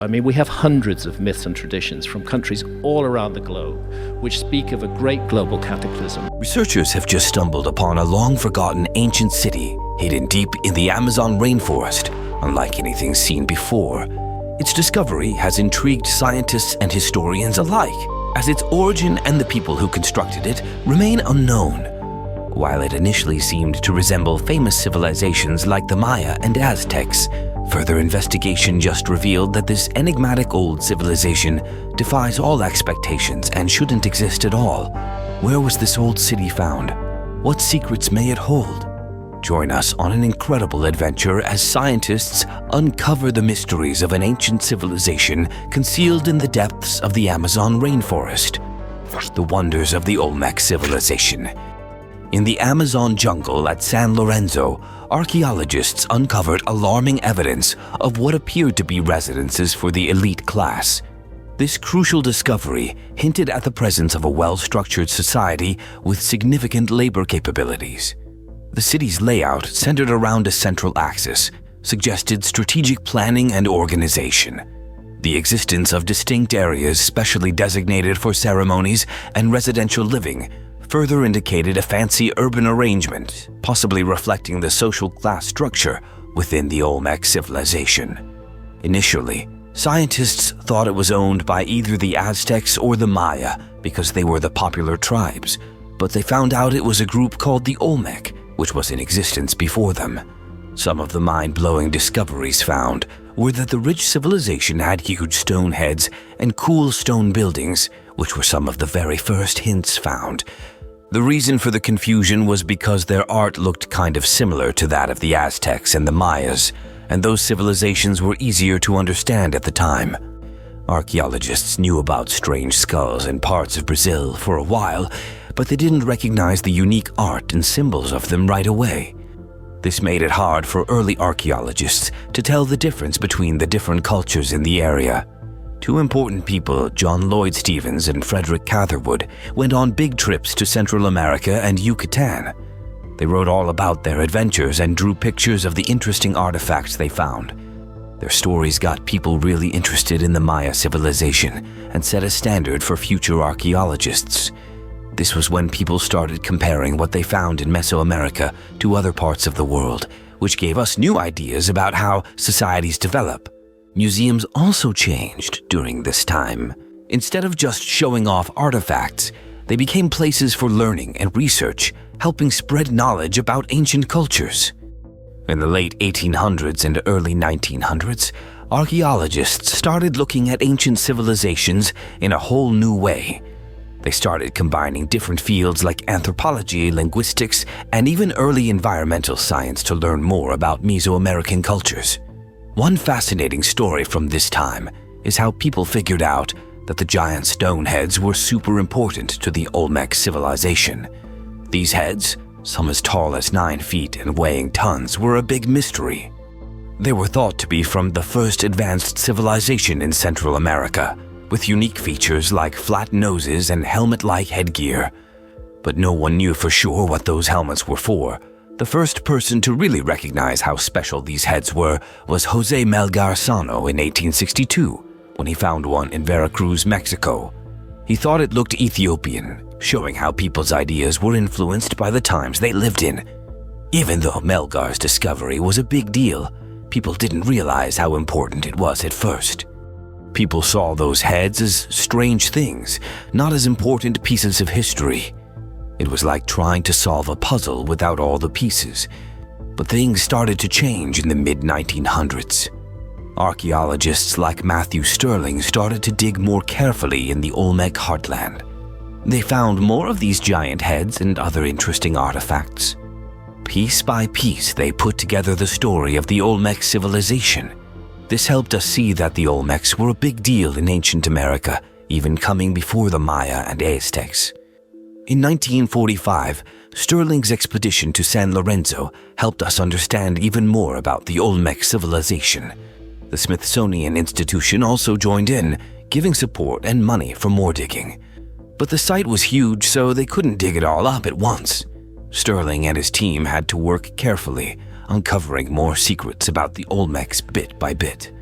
I mean, we have hundreds of myths and traditions from countries all around the globe which speak of a great global cataclysm. Researchers have just stumbled upon a long-forgotten ancient city hidden deep in the Amazon rainforest, unlike anything seen before. Its discovery has intrigued scientists and historians alike, as its origin and the people who constructed it remain unknown. While it initially seemed to resemble famous civilizations like the Maya and Aztecs, further investigation just revealed that this enigmatic old civilization defies all expectations and shouldn't exist at all. Where was this old city found? What secrets may it hold? Join us on an incredible adventure as scientists uncover the mysteries of an ancient civilization concealed in the depths of the Amazon rainforest. The wonders of the Olmec civilization. In the Amazon jungle at San Lorenzo, archaeologists uncovered alarming evidence of what appeared to be residences for the elite class. This crucial discovery hinted at the presence of a well-structured society with significant labor capabilities. The city's layout, centered around a central axis, suggested strategic planning and organization. The existence of distinct areas specially designated for ceremonies and residential living further indicated a fancy urban arrangement, possibly reflecting the social class structure within the Olmec civilization. Initially, scientists thought it was owned by either the Aztecs or the Maya because they were the popular tribes, but they found out it was a group called the Olmec, which was in existence before them. Some of the mind-blowing discoveries found were that the rich civilization had huge stone heads and cool stone buildings, which were some of the very first hints found. The reason for the confusion was because their art looked kind of similar to that of the Aztecs and the Mayas, and those civilizations were easier to understand at the time. Archaeologists knew about strange skulls in parts of Brazil for a while, but they didn't recognize the unique art and symbols of them right away. This made it hard for early archaeologists to tell the difference between the different cultures in the area. Two important people, John Lloyd Stephens and Frederick Catherwood, went on big trips to Central America and Yucatan. They wrote all about their adventures and drew pictures of the interesting artifacts they found. Their stories got people really interested in the Maya civilization and set a standard for future archaeologists. This was when people started comparing what they found in Mesoamerica to other parts of the world, which gave us new ideas about how societies develop. Museums also changed during this time. Instead of just showing off artifacts, they became places for learning and research, helping spread knowledge about ancient cultures. In the late 1800s and early 1900s, archaeologists started looking at ancient civilizations in a whole new way. They started combining different fields like anthropology, linguistics, and even early environmental science to learn more about Mesoamerican cultures. One fascinating story from this time is how people figured out that the giant stone heads were super important to the Olmec civilization. These heads, some as tall as 9 feet and weighing tons, were a big mystery. They were thought to be from the first advanced civilization in Central America, with unique features like flat noses and helmet-like headgear. But no one knew for sure what those helmets were for. The first person to really recognize how special these heads were was José Melgar Sano in 1862, when he found one in Veracruz, Mexico. He thought it looked Ethiopian, showing how people's ideas were influenced by the times they lived in. Even though Melgar's discovery was a big deal, people didn't realize how important it was at first. People saw those heads as strange things, not as important pieces of history. It was like trying to solve a puzzle without all the pieces. But things started to change in the mid-1900s. Archaeologists like Matthew Stirling started to dig more carefully in the Olmec heartland. They found more of these giant heads and other interesting artifacts. Piece by piece, they put together the story of the Olmec civilization. This helped us see that the Olmecs were a big deal in ancient America, even coming before the Maya and Aztecs. In 1945, Stirling's expedition to San Lorenzo helped us understand even more about the Olmec civilization. The Smithsonian Institution also joined in, giving support and money for more digging. But the site was huge, so they couldn't dig it all up at once. Stirling and his team had to work carefully, uncovering more secrets about the Olmecs bit by bit.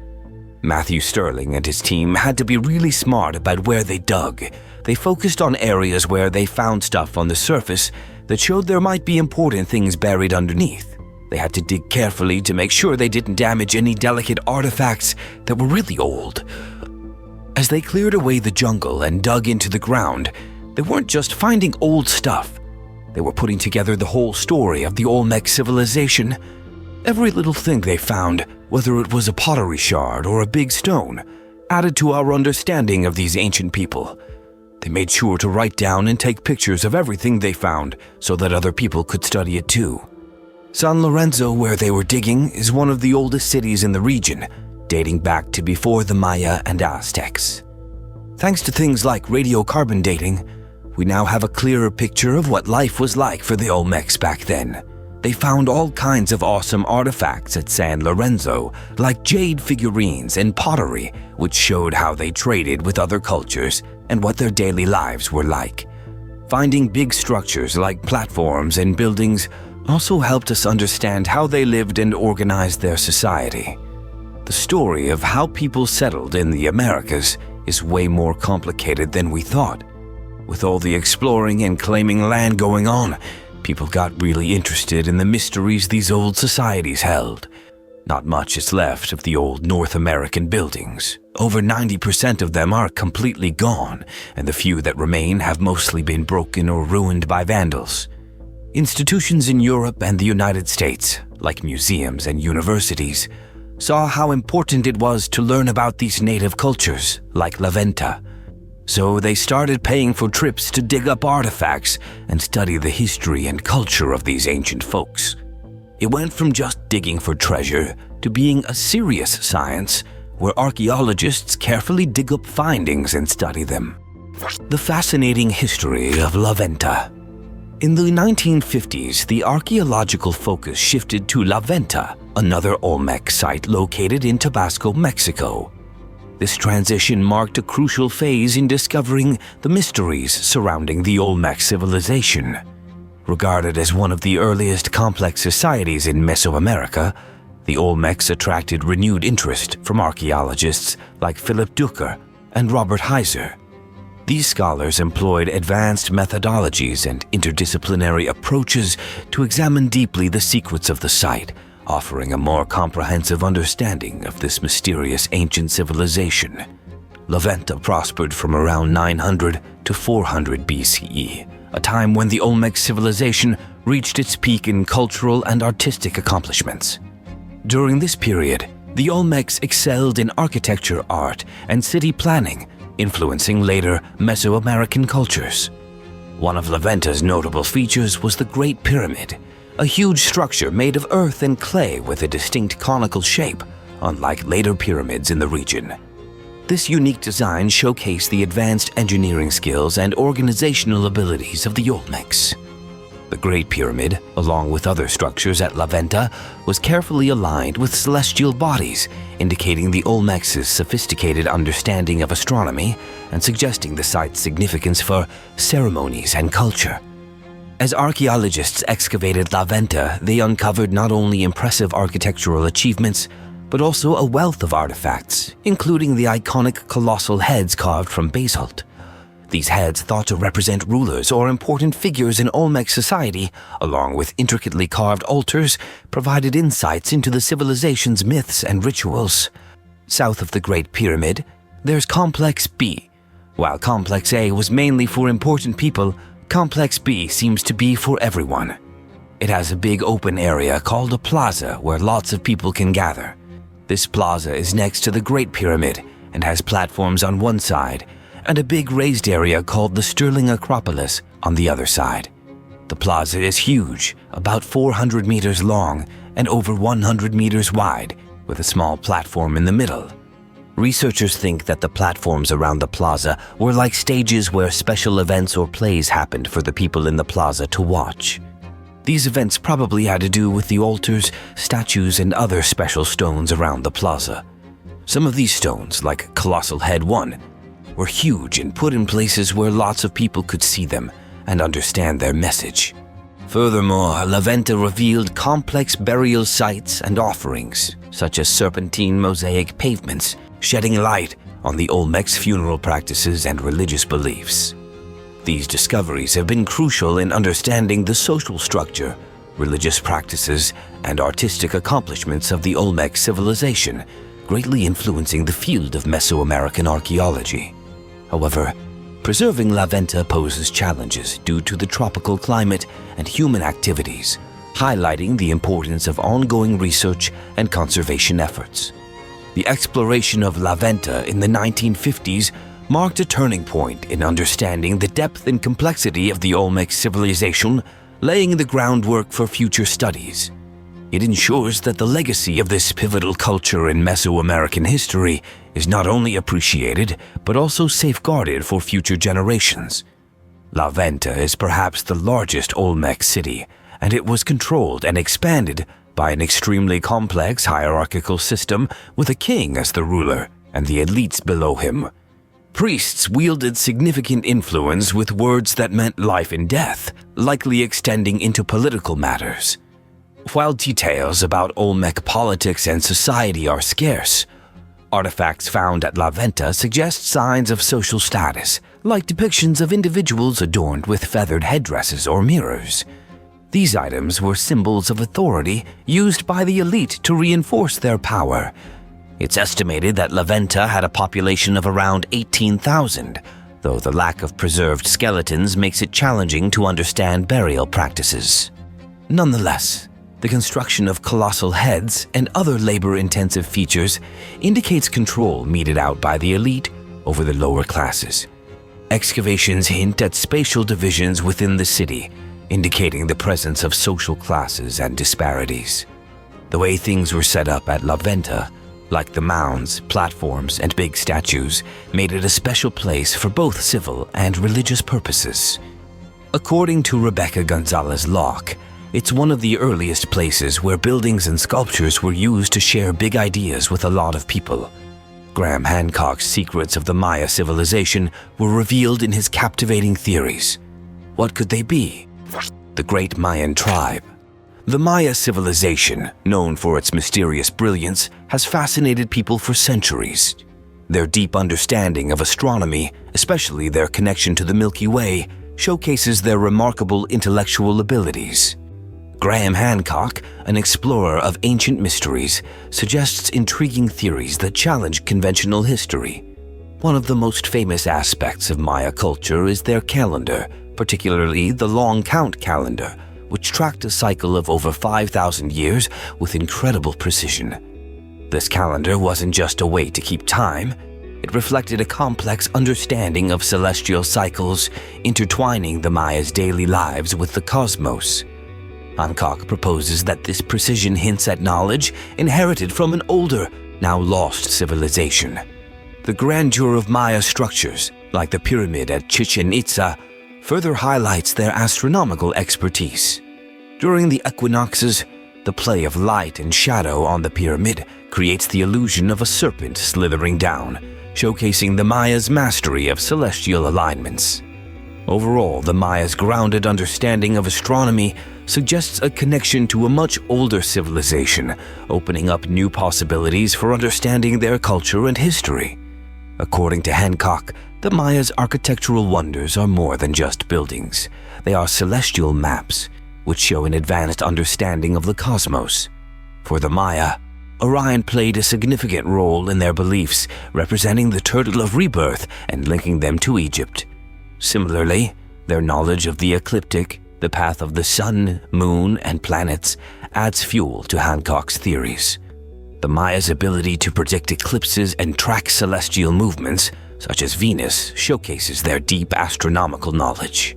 Matthew Sterling and his team had to be really smart about where they dug. They focused on areas where they found stuff on the surface that showed there might be important things buried underneath. They had to dig carefully to make sure they didn't damage any delicate artifacts that were really old. As they cleared away the jungle and dug into the ground, they weren't just finding old stuff. They were putting together the whole story of the Olmec civilization. Every little thing they found, whether it was a pottery shard or a big stone, added to our understanding of these ancient people. They made sure to write down and take pictures of everything they found so that other people could study it too. San Lorenzo, where they were digging, is one of the oldest cities in the region, dating back to before the Maya and Aztecs. Thanks to things like radiocarbon dating, we now have a clearer picture of what life was like for the Olmecs back then. They found all kinds of awesome artifacts at San Lorenzo, like jade figurines and pottery, which showed how they traded with other cultures and what their daily lives were like. Finding big structures like platforms and buildings also helped us understand how they lived and organized their society. The story of how people settled in the Americas is way more complicated than we thought. With all the exploring and claiming land going on, people got really interested in the mysteries these old societies held. Not much is left of the old North American buildings. Over 90% of them are completely gone, and the few that remain have mostly been broken or ruined by vandals. Institutions in Europe and the United States, like museums and universities, saw how important it was to learn about these native cultures, like La Venta. So they started paying for trips to dig up artifacts and study the history and culture of these ancient folks. It went from just digging for treasure to being a serious science where archaeologists carefully dig up findings and study them. The fascinating history of La Venta. In the 1950s, the archaeological focus shifted to La Venta, another Olmec site located in Tabasco, Mexico. This transition marked a crucial phase in discovering the mysteries surrounding the Olmec civilization. Regarded as one of the earliest complex societies in Mesoamerica, the Olmecs attracted renewed interest from archaeologists like Philip Ducker and Robert Heiser. These scholars employed advanced methodologies and interdisciplinary approaches to examine deeply the secrets of the site, offering a more comprehensive understanding of this mysterious ancient civilization. La Venta prospered from around 900 to 400 BCE, a time when the Olmec civilization reached its peak in cultural and artistic accomplishments. During this period, the Olmecs excelled in architecture, art, and city planning, influencing later Mesoamerican cultures. One of La Venta's notable features was the Great Pyramid, a huge structure made of earth and clay with a distinct conical shape, unlike later pyramids in the region. This unique design showcased the advanced engineering skills and organizational abilities of the Olmecs. The Great Pyramid, along with other structures at La Venta, was carefully aligned with celestial bodies, indicating the Olmecs' sophisticated understanding of astronomy and suggesting the site's significance for ceremonies and culture. As archaeologists excavated La Venta, they uncovered not only impressive architectural achievements, but also a wealth of artifacts, including the iconic colossal heads carved from basalt. These heads, thought to represent rulers or important figures in Olmec society, along with intricately carved altars, provided insights into the civilization's myths and rituals. South of the Great Pyramid, there's Complex B. While Complex A was mainly for important people, Complex B seems to be for everyone. It has a big open area called a plaza where lots of people can gather. This plaza is next to the Great Pyramid and has platforms on one side and a big raised area called the Sterling Acropolis on the other side. The plaza is huge, about 400 meters long and over 100 meters wide, with a small platform in the middle. Researchers think that the platforms around the plaza were like stages where special events or plays happened for the people in the plaza to watch. These events probably had to do with the altars, statues, and other special stones around the plaza. Some of these stones, like Colossal Head 1, were huge and put in places where lots of people could see them and understand their message. Furthermore, La Venta revealed complex burial sites and offerings, such as serpentine mosaic pavements shedding light on the Olmec's funeral practices and religious beliefs. These discoveries have been crucial in understanding the social structure, religious practices, and artistic accomplishments of the Olmec civilization, greatly influencing the field of Mesoamerican archaeology. However, preserving La Venta poses challenges due to the tropical climate and human activities, highlighting the importance of ongoing research and conservation efforts. The exploration of La Venta in the 1950s marked a turning point in understanding the depth and complexity of the Olmec civilization, laying the groundwork for future studies. It ensures that the legacy of this pivotal culture in Mesoamerican history is not only appreciated, but also safeguarded for future generations. La Venta is perhaps the largest Olmec city, and it was controlled and expanded by an extremely complex hierarchical system with a king as the ruler and the elites below him. Priests wielded significant influence with words that meant life and death, likely extending into political matters. While details about Olmec politics and society are scarce, artifacts found at La Venta suggest signs of social status, like depictions of individuals adorned with feathered headdresses or mirrors. These items were symbols of authority used by the elite to reinforce their power. It's estimated that La Venta had a population of around 18,000, though the lack of preserved skeletons makes it challenging to understand burial practices. Nonetheless, the construction of colossal heads and other labor-intensive features indicates control meted out by the elite over the lower classes. Excavations hint at spatial divisions within the city, indicating the presence of social classes and disparities. The way things were set up at La Venta, like the mounds, platforms, and big statues, made it a special place for both civil and religious purposes. According to Rebecca Gonzalez-Locke, it's one of the earliest places where buildings and sculptures were used to share big ideas with a lot of people. Graham Hancock's secrets of the Maya civilization were revealed in his captivating theories. What could they be? The Great Mayan Tribe. The Maya civilization, known for its mysterious brilliance, has fascinated people for centuries. Their deep understanding of astronomy, especially their connection to the Milky Way, showcases their remarkable intellectual abilities. Graham Hancock, an explorer of ancient mysteries, suggests intriguing theories that challenge conventional history. One of the most famous aspects of Maya culture is their calendar, particularly the Long Count calendar, which tracked a cycle of over 5,000 years with incredible precision. This calendar wasn't just a way to keep time, it reflected a complex understanding of celestial cycles, intertwining the Maya's daily lives with the cosmos. Hancock proposes that this precision hints at knowledge inherited from an older, now lost civilization. The grandeur of Maya structures, like the pyramid at Chichen Itza, further highlights their astronomical expertise. During the equinoxes, the play of light and shadow on the pyramid creates the illusion of a serpent slithering down, showcasing the Maya's mastery of celestial alignments. Overall, the Maya's grounded understanding of astronomy suggests a connection to a much older civilization, opening up new possibilities for understanding their culture and history. According to Hancock, the Maya's architectural wonders are more than just buildings. They are celestial maps, which show an advanced understanding of the cosmos. For the Maya, Orion played a significant role in their beliefs, representing the turtle of rebirth and linking them to Egypt. Similarly, their knowledge of the ecliptic, the path of the sun, moon, and planets, adds fuel to Hancock's theories. The Maya's ability to predict eclipses and track celestial movements, such as Venus, showcases their deep astronomical knowledge.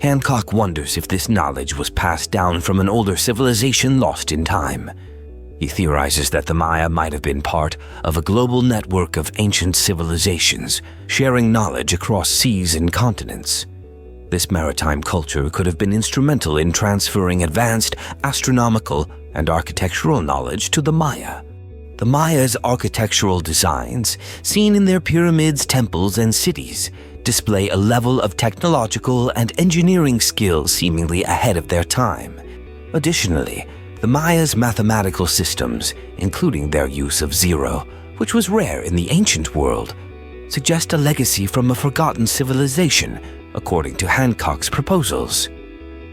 Hancock wonders if this knowledge was passed down from an older civilization lost in time. He theorizes that the Maya might have been part of a global network of ancient civilizations, sharing knowledge across seas and continents. This maritime culture could have been instrumental in transferring advanced astronomical and architectural knowledge to the Maya. The Maya's architectural designs, seen in their pyramids, temples, and cities, display a level of technological and engineering skill seemingly ahead of their time. Additionally, the Maya's mathematical systems, including their use of zero, which was rare in the ancient world, suggest a legacy from a forgotten civilization, according to Hancock's proposals.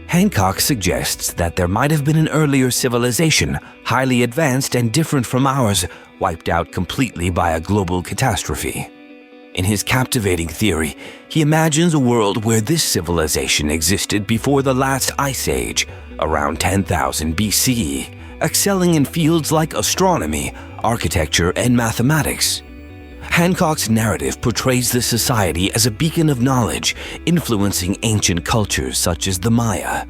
Hancock suggests that there might have been an earlier civilization, highly advanced and different from ours, wiped out completely by a global catastrophe. In his captivating theory, he imagines a world where this civilization existed before the last ice age, around 10,000 BC, excelling in fields like astronomy, architecture, and mathematics. Hancock's narrative portrays this society as a beacon of knowledge, influencing ancient cultures such as the Maya.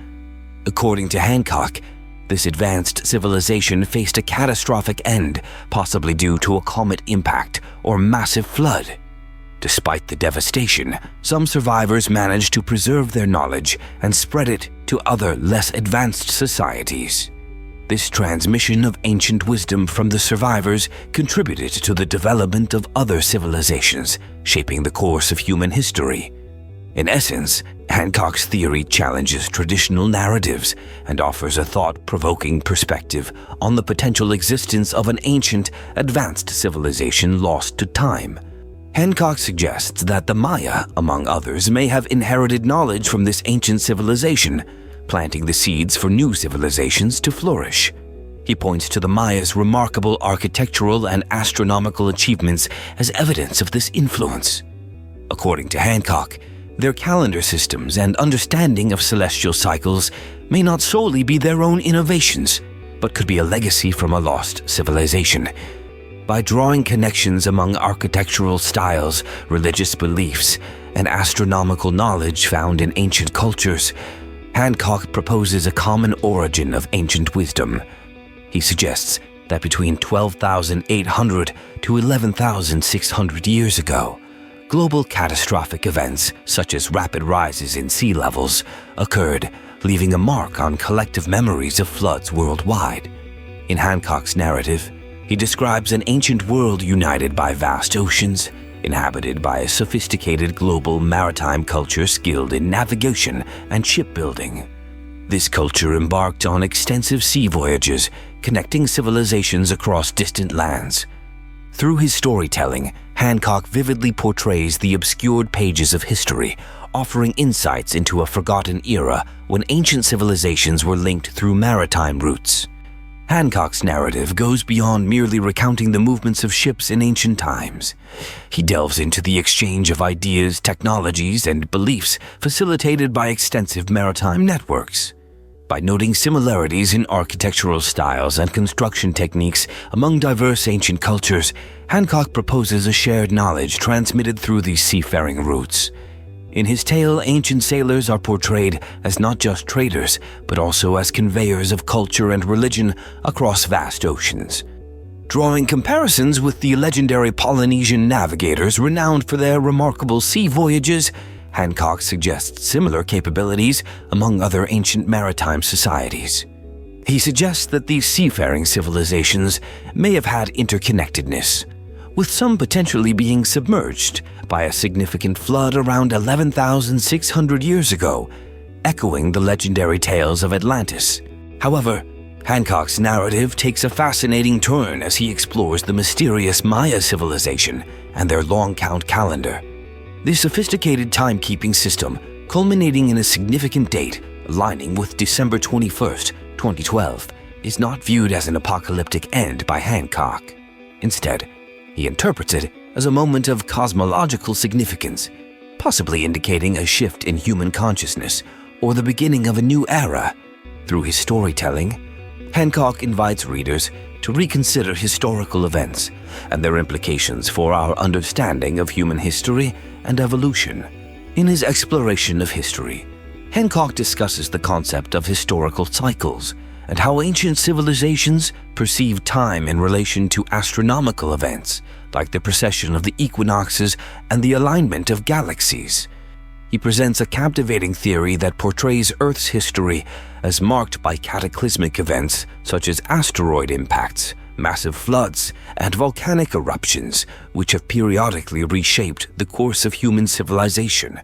According to Hancock, this advanced civilization faced a catastrophic end, possibly due to a comet impact or massive flood. Despite the devastation, some survivors managed to preserve their knowledge and spread it to other, less advanced societies. This transmission of ancient wisdom from the survivors contributed to the development of other civilizations, shaping the course of human history. In essence, Hancock's theory challenges traditional narratives and offers a thought-provoking perspective on the potential existence of an ancient, advanced civilization lost to time. Hancock suggests that the Maya, among others, may have inherited knowledge from this ancient civilization, planting the seeds for new civilizations to flourish. He points to the Mayas' remarkable architectural and astronomical achievements as evidence of this influence. According to Hancock, their calendar systems and understanding of celestial cycles may not solely be their own innovations, but could be a legacy from a lost civilization. By drawing connections among architectural styles, religious beliefs, and astronomical knowledge found in ancient cultures, Hancock proposes a common origin of ancient wisdom. He suggests that between 12,800 to 11,600 years ago, global catastrophic events such as rapid rises in sea levels occurred, leaving a mark on collective memories of floods worldwide. In Hancock's narrative, he describes an ancient world united by vast oceans, inhabited by a sophisticated global maritime culture skilled in navigation and shipbuilding. This culture embarked on extensive sea voyages, connecting civilizations across distant lands. Through his storytelling, Hancock vividly portrays the obscured pages of history, offering insights into a forgotten era when ancient civilizations were linked through maritime routes. Hancock's narrative goes beyond merely recounting the movements of ships in ancient times. He delves into the exchange of ideas, technologies, and beliefs facilitated by extensive maritime networks. By noting similarities in architectural styles and construction techniques among diverse ancient cultures, Hancock proposes a shared knowledge transmitted through these seafaring routes. In his tale, ancient sailors are portrayed as not just traders, but also as conveyors of culture and religion across vast oceans. Drawing comparisons with the legendary Polynesian navigators renowned for their remarkable sea voyages, Hancock suggests similar capabilities among other ancient maritime societies. He suggests that these seafaring civilizations may have had interconnectedness, with some potentially being submerged by a significant flood around 11,600 years ago, echoing the legendary tales of Atlantis. However, Hancock's narrative takes a fascinating turn as he explores the mysterious Maya civilization and their long count calendar. This sophisticated timekeeping system, culminating in a significant date aligning with December 21st, 2012, is not viewed as an apocalyptic end by Hancock. Instead, he interprets it as a moment of cosmological significance, possibly indicating a shift in human consciousness or the beginning of a new era. Through his storytelling, Hancock invites readers to reconsider historical events and their implications for our understanding of human history and evolution. In his exploration of history, Hancock discusses the concept of historical cycles and how ancient civilizations perceived time in relation to astronomical events like the precession of the equinoxes and the alignment of galaxies. He presents a captivating theory that portrays Earth's history as marked by cataclysmic events such as asteroid impacts, massive floods, and volcanic eruptions, which have periodically reshaped the course of human civilization.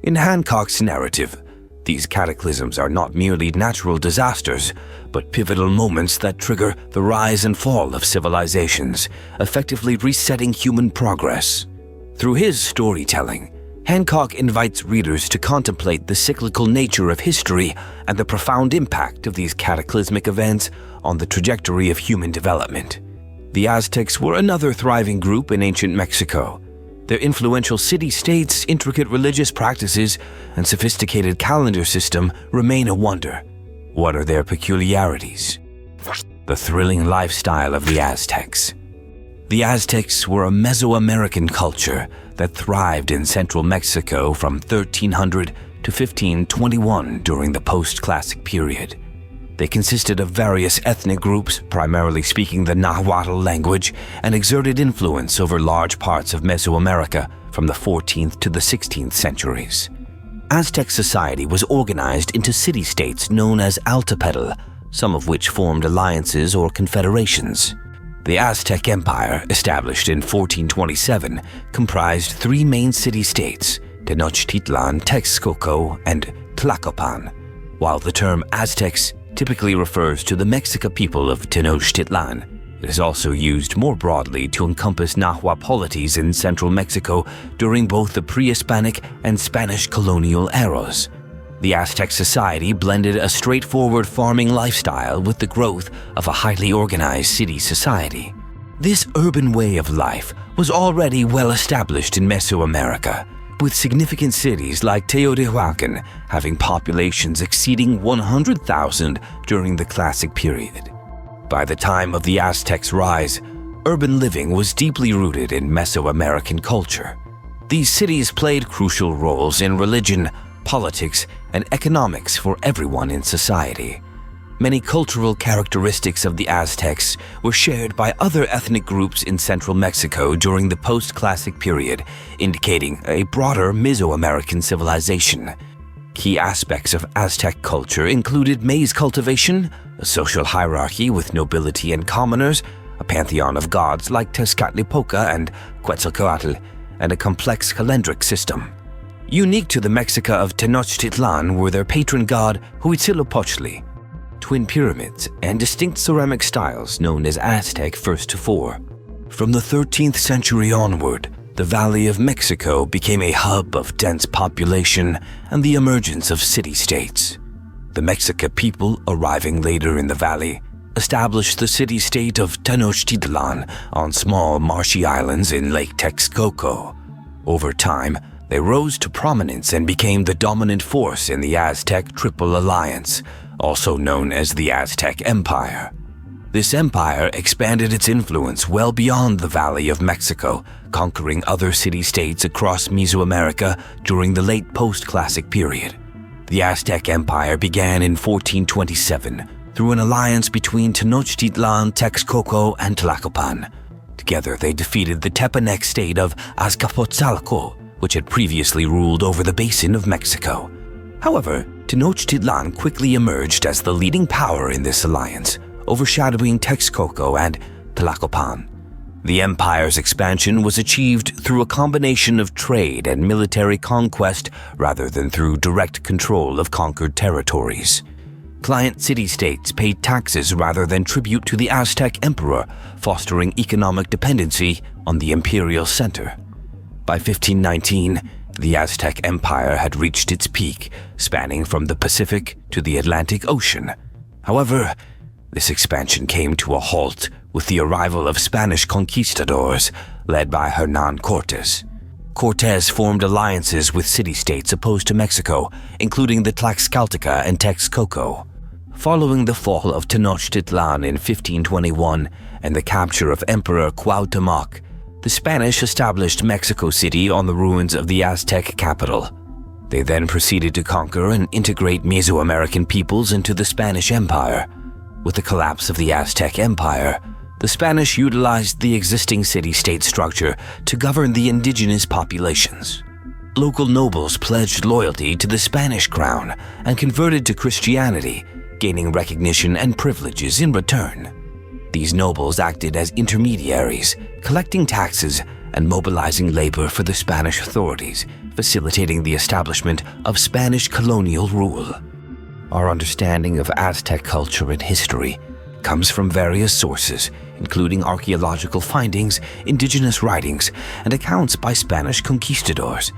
In Hancock's narrative, These cataclysms are not merely natural disasters, but pivotal moments that trigger the rise and fall of civilizations, effectively resetting human progress. Through his storytelling, Hancock invites readers to contemplate the cyclical nature of history and the profound impact of these cataclysmic events on the trajectory of human development. The Aztecs were another thriving group in ancient Mexico. Their influential city-states, intricate religious practices, and sophisticated calendar system remain a wonder. What are their peculiarities? The thrilling lifestyle of the Aztecs. The Aztecs were a Mesoamerican culture that thrived in central Mexico from 1300 to 1521 during the post-classic period. They consisted of various ethnic groups, primarily speaking the Nahuatl language, and exerted influence over large parts of Mesoamerica from the 14th to the 16th centuries. Aztec society was organized into city-states known as Altepetl, some of which formed alliances or confederations. The Aztec Empire, established in 1427, comprised three main city-states, Tenochtitlan, Texcoco, and Tlacopan, while the term Aztecs typically refers to the Mexica people of Tenochtitlan. It is also used more broadly to encompass Nahua polities in central Mexico during both the pre-Hispanic and Spanish colonial eras. The Aztec society blended a straightforward farming lifestyle with the growth of a highly organized city society. This urban way of life was already well established in Mesoamerica, with significant cities like Teotihuacan having populations exceeding 100,000 during the Classic period. By the time of the Aztecs' rise, urban living was deeply rooted in Mesoamerican culture. These cities played crucial roles in religion, politics, and economics for everyone in society. Many cultural characteristics of the Aztecs were shared by other ethnic groups in central Mexico during the post-Classic period, indicating a broader Mesoamerican civilization. Key aspects of Aztec culture included maize cultivation, a social hierarchy with nobility and commoners, a pantheon of gods like Tezcatlipoca and Quetzalcoatl, and a complex calendric system. Unique to the Mexica of Tenochtitlan were their patron god Huitzilopochtli, twin pyramids, and distinct ceramic styles known as Aztec First to Four. From the 13th century onward, the Valley of Mexico became a hub of dense population and the emergence of city-states. The Mexica people, arriving later in the valley, established the city-state of Tenochtitlan on small marshy islands in Lake Texcoco. Over time, they rose to prominence and became the dominant force in the Aztec Triple Alliance, also known as the Aztec Empire. This empire expanded its influence well beyond the Valley of Mexico, conquering other city-states across Mesoamerica during the late post-Classic period. The Aztec Empire began in 1427 through an alliance between Tenochtitlan, Texcoco, and Tlacopan. Together, they defeated the Tepanec state of Azcapotzalco, which had previously ruled over the basin of Mexico. However, Tenochtitlan quickly emerged as the leading power in this alliance, overshadowing Texcoco and Tlacopan. The empire's expansion was achieved through a combination of trade and military conquest rather than through direct control of conquered territories. Client city-states paid taxes rather than tribute to the Aztec emperor, fostering economic dependency on the imperial center. By 1519, the Aztec Empire had reached its peak, spanning from the Pacific to the Atlantic Ocean. However, this expansion came to a halt with the arrival of Spanish conquistadors led by Hernán Cortés. Cortés formed alliances with city-states opposed to Mexico, including the Tlaxcalteca and Texcoco. Following the fall of Tenochtitlan in 1521 and the capture of Emperor Cuauhtémoc, the Spanish established Mexico City on the ruins of the Aztec capital. They then proceeded to conquer and integrate Mesoamerican peoples into the Spanish Empire. With the collapse of the Aztec Empire, the Spanish utilized the existing city-state structure to govern the indigenous populations. Local nobles pledged loyalty to the Spanish crown and converted to Christianity, gaining recognition and privileges in return. These nobles acted as intermediaries, collecting taxes and mobilizing labor for the Spanish authorities, facilitating the establishment of Spanish colonial rule. Our understanding of Aztec culture and history comes from various sources, including archaeological findings, indigenous writings, and accounts by Spanish conquistadors.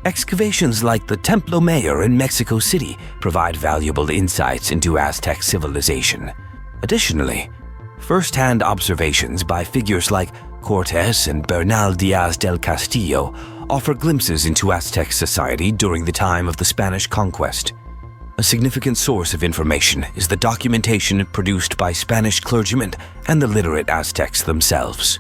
Excavations like the Templo Mayor in Mexico City provide valuable insights into Aztec civilization. Additionally, first-hand observations by figures like Cortés and Bernal Díaz del Castillo offer glimpses into Aztec society during the time of the Spanish conquest. A significant source of information is the documentation produced by Spanish clergymen and the literate Aztecs themselves.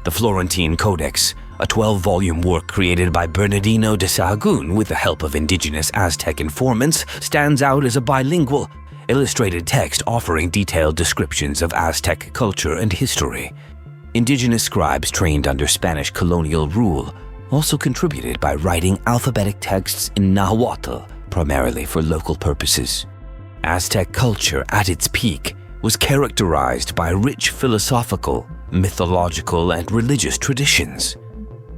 The Florentine Codex, a 12-volume work created by Bernardino de Sahagún with the help of indigenous Aztec informants, stands out as a bilingual, illustrated text offering detailed descriptions of Aztec culture and history. Indigenous scribes trained under Spanish colonial rule also contributed by writing alphabetic texts in Nahuatl, primarily for local purposes. Aztec culture at its peak was characterized by rich philosophical, mythological, and religious traditions.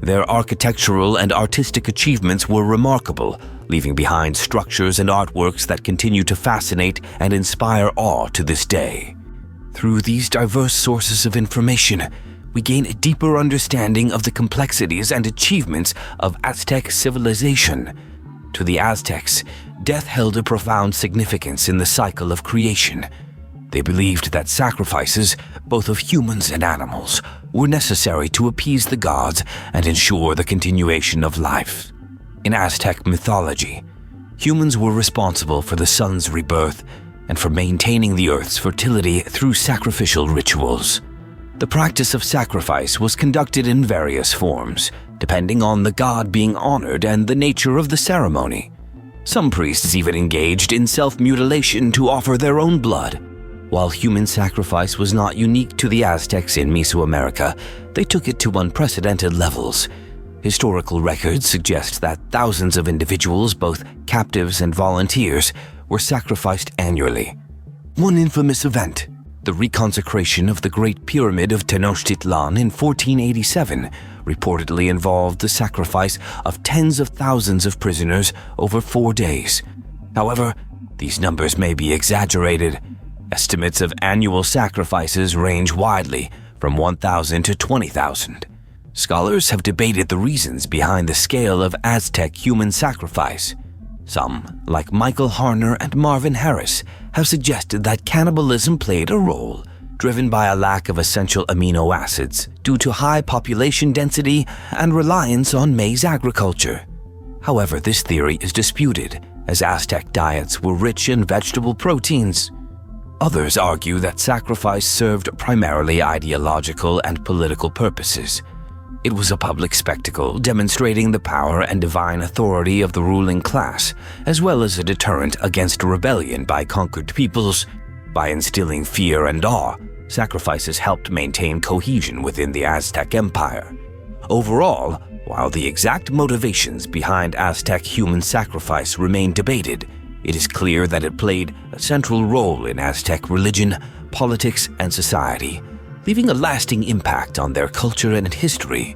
Their architectural and artistic achievements were remarkable, leaving behind structures and artworks that continue to fascinate and inspire awe to this day. Through these diverse sources of information, we gain a deeper understanding of the complexities and achievements of Aztec civilization. To the Aztecs, death held a profound significance in the cycle of creation. They believed that sacrifices, both of humans and animals, were necessary to appease the gods and ensure the continuation of life. In Aztec mythology, humans were responsible for the sun's rebirth and for maintaining the earth's fertility through sacrificial rituals. The practice of sacrifice was conducted in various forms, depending on the god being honored and the nature of the ceremony. Some priests even engaged in self-mutilation to offer their own blood. While human sacrifice was not unique to the Aztecs in Mesoamerica, they took it to unprecedented levels. Historical records suggest that thousands of individuals, both captives and volunteers, were sacrificed annually. One infamous event, the reconsecration of the Great Pyramid of Tenochtitlan in 1487, reportedly involved the sacrifice of tens of thousands of prisoners over 4 days. However, these numbers may be exaggerated. Estimates of annual sacrifices range widely, from 1,000 to 20,000. Scholars have debated the reasons behind the scale of Aztec human sacrifice. Some, like Michael Harner and Marvin Harris, have suggested that cannibalism played a role, driven by a lack of essential amino acids due to high population density and reliance on maize agriculture. However, this theory is disputed, as Aztec diets were rich in vegetable proteins. Others argue that sacrifice served primarily ideological and political purposes. It was a public spectacle demonstrating the power and divine authority of the ruling class, as well as a deterrent against rebellion by conquered peoples. By instilling fear and awe, sacrifices helped maintain cohesion within the Aztec Empire. Overall, while the exact motivations behind Aztec human sacrifice remain debated, it is clear that it played a central role in Aztec religion, politics, and society, leaving a lasting impact on their culture and history.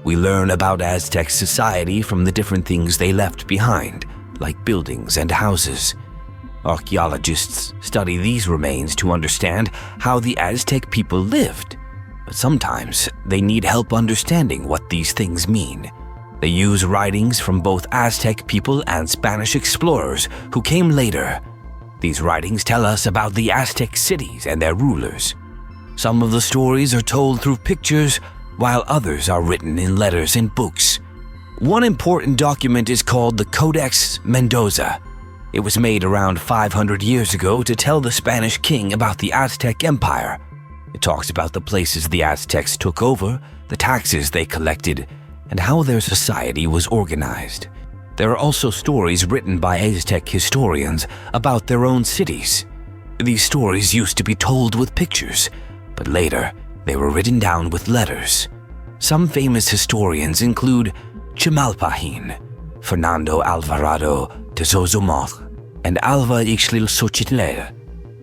We learn about Aztec society from the different things they left behind, like buildings and houses. Archaeologists study these remains to understand how the Aztec people lived, but sometimes they need help understanding what these things mean. They use writings from both Aztec people and Spanish explorers who came later. These writings tell us about the Aztec cities and their rulers. Some of the stories are told through pictures, while others are written in letters and books. One important document is called the Codex Mendoza. It was made around 500 years ago to tell the Spanish king about the Aztec Empire. It talks about the places the Aztecs took over, the taxes they collected, and how their society was organized. There are also stories written by Aztec historians about their own cities. These stories used to be told with pictures, but later they were written down with letters. Some famous historians include Chimalpahin, Fernando Alvarado de Sozomoch, and Alva Ixtlilxochitl.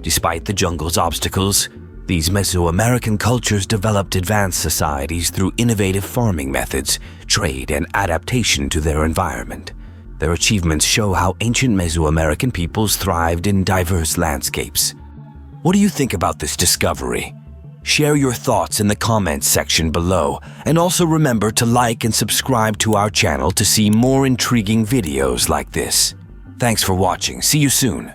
Despite the jungle's obstacles, These Mesoamerican cultures developed advanced societies through innovative farming methods, trade, and adaptation to their environment. Their achievements show how ancient Mesoamerican peoples thrived in diverse landscapes. What do you think about this discovery? Share your thoughts in the comments section below, and also remember to like and subscribe to our channel to see more intriguing videos like this. Thanks for watching. See you soon.